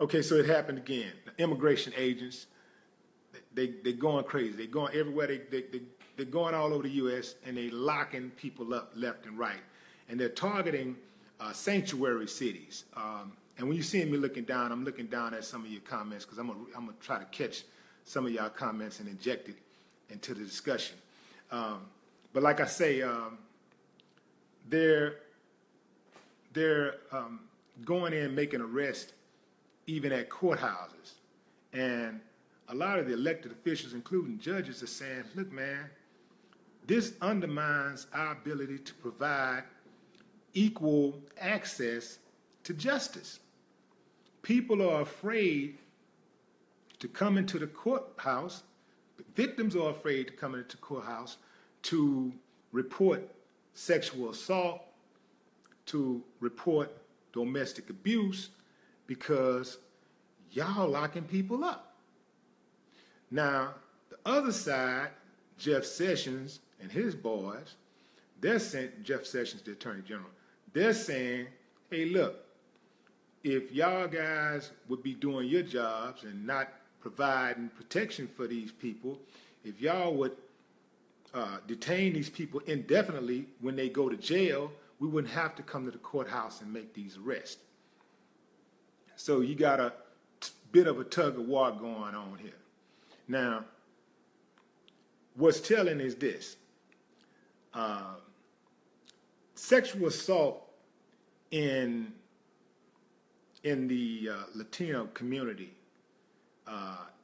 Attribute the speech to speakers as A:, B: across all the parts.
A: Okay, so it happened again. The immigration agents, they're going crazy. They're going everywhere. They're going all over the U.S. and they locking people up left and right. And they're targeting sanctuary cities. And when you see me looking down, I'm looking down at some of your comments because I'm gonna try to catch some of y'all comments and inject it into the discussion. But like I say, they're going in making arrests even at courthouses. And a lot of the elected officials, including judges, are saying, look, man, this undermines our ability to provide equal access to justice. People are afraid to come into the courthouse. Victims are afraid to come into the courthouse to report sexual assault, to report domestic abuse, because y'all locking people up. Now, the other side, Jeff Sessions and his boys, they're saying, Jeff Sessions, the Attorney General, they're saying, hey, look, if y'all guys would be doing your jobs and not providing protection for these people, if y'all would detain these people indefinitely when they go to jail, we wouldn't have to come to the courthouse and make these arrests. So you got a bit of a tug of war going on here. Now, what's telling is this. Sexual assault in the Latino community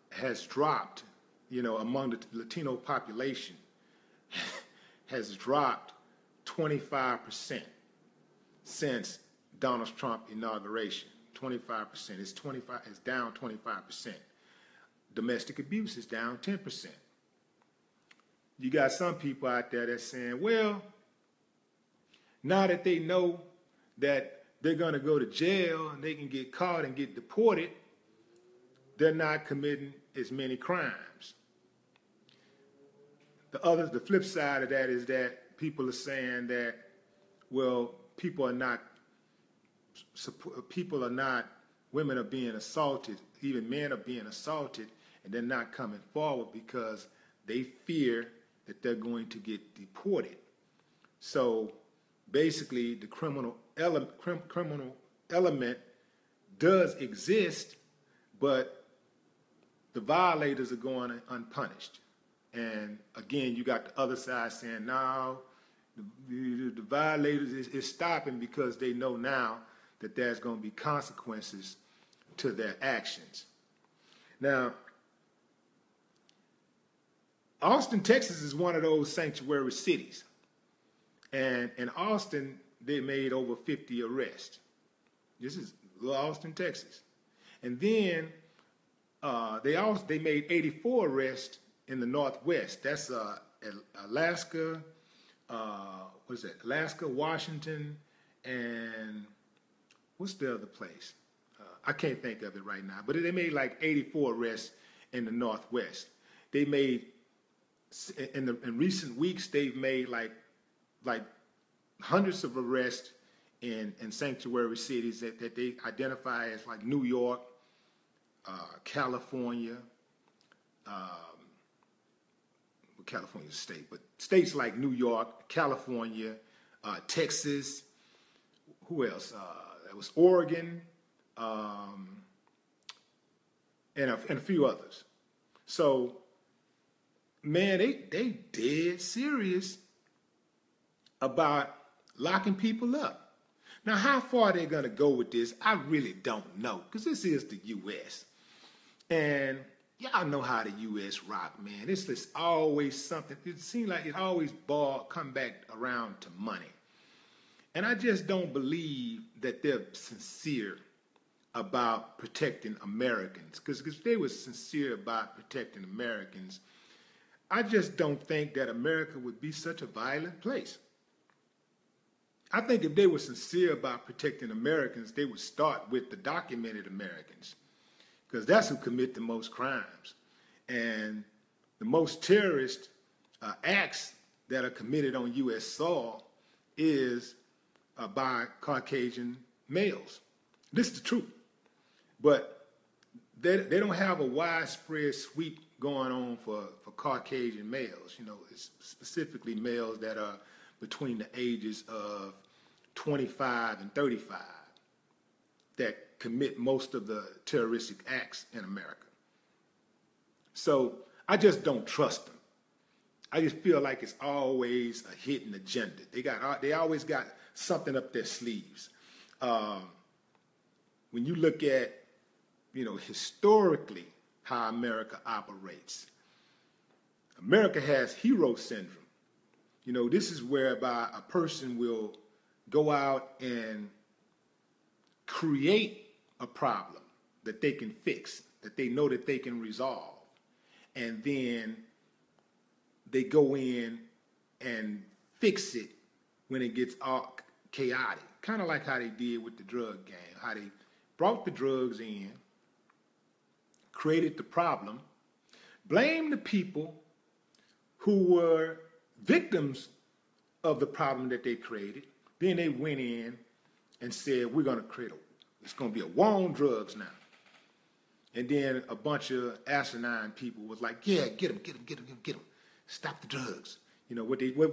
A: has dropped, among the Latino population, has dropped 25% since Donald Trump's inauguration. 25%. It's down 25%. Domestic abuse is down 10%. You got some people out there that's saying, well, now that they know that they're going to go to jail and they can get caught and get deported, they're not committing as many crimes. The flip side of that is that people are saying that, well, women are being assaulted, even men are being assaulted, and they're not coming forward because they fear that they're going to get deported. So basically, the criminal element does exist, but the violators are going unpunished. And again, you got the other side saying, no, the violators is stopping because they know now that there's going to be consequences to their actions. Now, Austin, Texas is one of those sanctuary cities. And in Austin, they made over 50 arrests. This is Austin, Texas. And then they made 84 arrests in the Northwest. That's Alaska, Alaska, Washington, and what's the other place? I can't think of it right now. But they made like 84 arrests in the Northwest. They made, in recent weeks, they've made like hundreds of arrests in sanctuary cities that they identify as like New York, California, California state, but states like New York, California, Texas, who else? There was Oregon, and a few others. So, man, they dead serious about locking people up. Now, how far they're going to go with this, I really don't know, because this is the U.S. And y'all know how the U.S. rock, man. It's just always something. It seems like it always come back around to money. And I just don't believe that they're sincere about protecting Americans. Because if they were sincere about protecting Americans, I just don't think that America would be such a violent place. I think if they were sincere about protecting Americans, they would start with the documented Americans, because that's who commit the most crimes. And the most terrorist acts that are committed on U.S. soil is by Caucasian males. This is the truth. But they don't have a widespread sweep going on for Caucasian males. You know, it's specifically males that are between the ages of 25 and 35 that commit most of the terroristic acts in America. So I just don't trust them. I just feel like it's always a hidden agenda. They always got something up their sleeves. When you look at, historically how America operates, America has hero syndrome. This is whereby a person will go out and create a problem that they can fix, that they know that they can resolve. And then they go in and fix it when it gets all chaotic. Kind of like how they did with the drug game, how they brought the drugs in, created the problem, blamed the people who were victims of the problem that they created. Then they went in and said, we're going to it's going to be a war on drugs now. And then a bunch of asinine people was like, yeah, get them. Stop the drugs.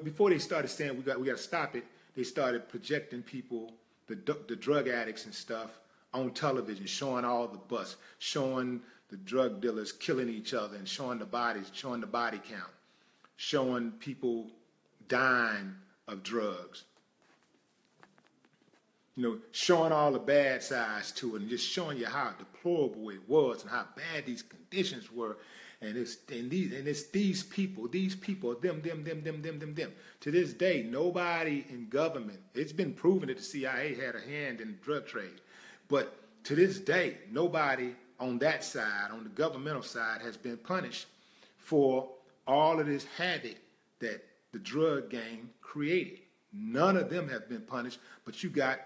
A: Before they started saying we got to stop it, they started projecting people, the drug addicts and stuff, on television, showing all the bust, showing the drug dealers killing each other and showing the bodies, showing the body count, showing people dying of drugs. Showing all the bad sides to it and just showing you how deplorable it was and how bad these conditions were. And it's these people, them. To this day, nobody in government, it's been proven that the CIA had a hand in the drug trade. But to this day, nobody on that side, on the governmental side, has been punished for all of this havoc that the drug game created. None of them have been punished, but you got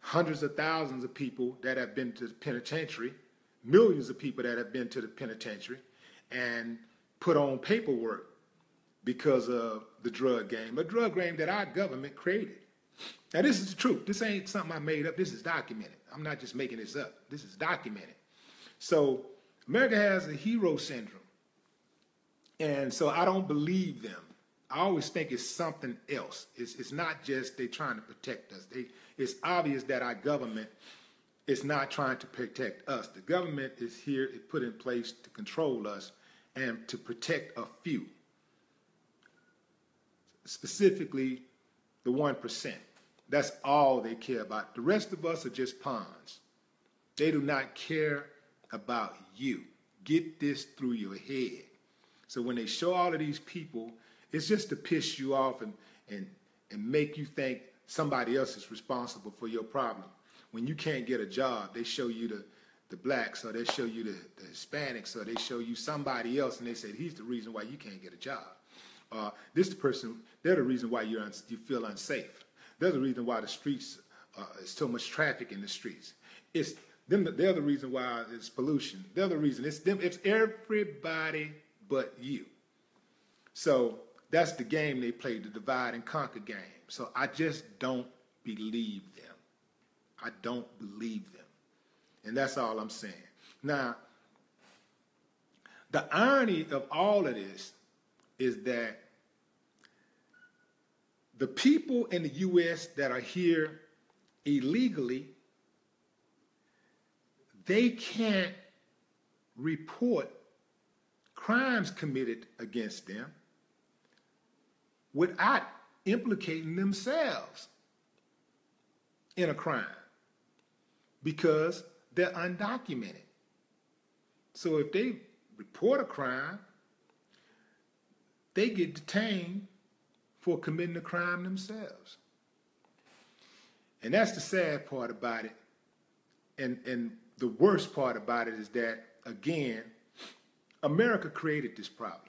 A: hundreds of thousands of people that have been to the penitentiary, millions of people that have been to the penitentiary and put on paperwork because of the drug game, a drug game that our government created. Now, this is the truth. This ain't something I made up. This is documented. I'm not just making this up. This is documented. So America has a hero syndrome. And so I don't believe them. I always think it's something else. It's not just they trying to protect us. It's obvious that our government is not trying to protect us. The government is here, it put in place to control us and to protect a few, specifically the 1%. That's all they care about. The rest of us are just pawns. They do not care about you. Get this through your head. So when they show all of these people, it's just to piss you off and make you think somebody else is responsible for your problem. When you can't get a job, they show you the blacks, or they show you the Hispanics, or they show you somebody else, and they say, he's the reason why you can't get a job. They're the reason why you feel unsafe. They're the reason why the streets, there's so much traffic in the streets. It's them. They're the reason why there's pollution. They're the reason. It's them. It's everybody but you. So that's the game they play, the divide and conquer game. So I just don't believe them. I don't believe them. And that's all I'm saying. Now, the irony of all of this is that the people in the U.S. that are here illegally, they can't report crimes committed against them without implicating themselves in a crime because they're undocumented. So if they report a crime, they get detained for committing the crime themselves. And that's the sad part about it. And the worst part about it is that, again, America created this problem.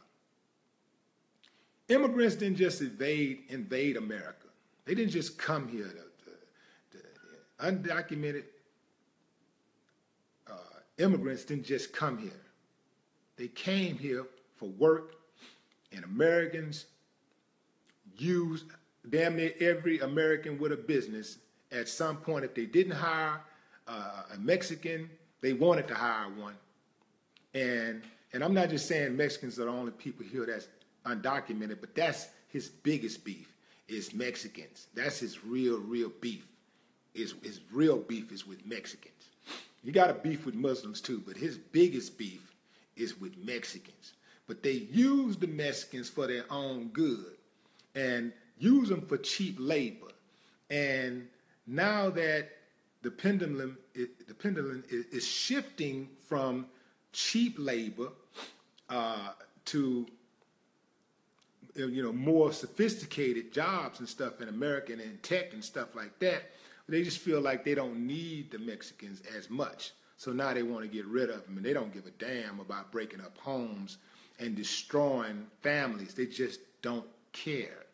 A: Immigrants didn't just invade America. They didn't just come here. The undocumented immigrants didn't just come here. They came here for work, and Americans used damn near every American with a business at some point. If they didn't hire a Mexican They wanted to hire one. And I'm not just saying Mexicans are the only people here that's undocumented, but that's his biggest beef is Mexicans. That's his real beef. His real beef is with Mexicans. You got a beef with Muslims too, but his biggest beef is with Mexicans. But they use the Mexicans for their own good and use them for cheap labor. And now that the pendulum is shifting from cheap labor to more sophisticated jobs and stuff in America and in tech and stuff like that, they just feel like they don't need the Mexicans as much. So now they want to get rid of them, and they don't give a damn about breaking up homes and destroying families. They just don't care.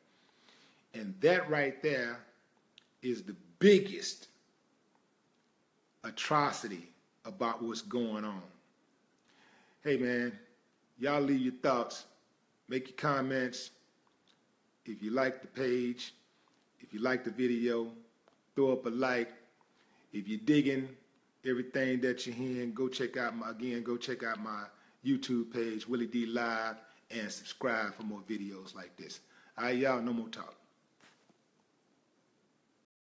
A: And that right there is the biggest atrocity about what's going on. Hey man, y'all leave your thoughts, make your comments. If you like the page, if you like the video, throw up a like. If you're digging everything that you're hearing, go check out my YouTube page, Willie D Live, and subscribe for more videos like this. All right, y'all, no more talk.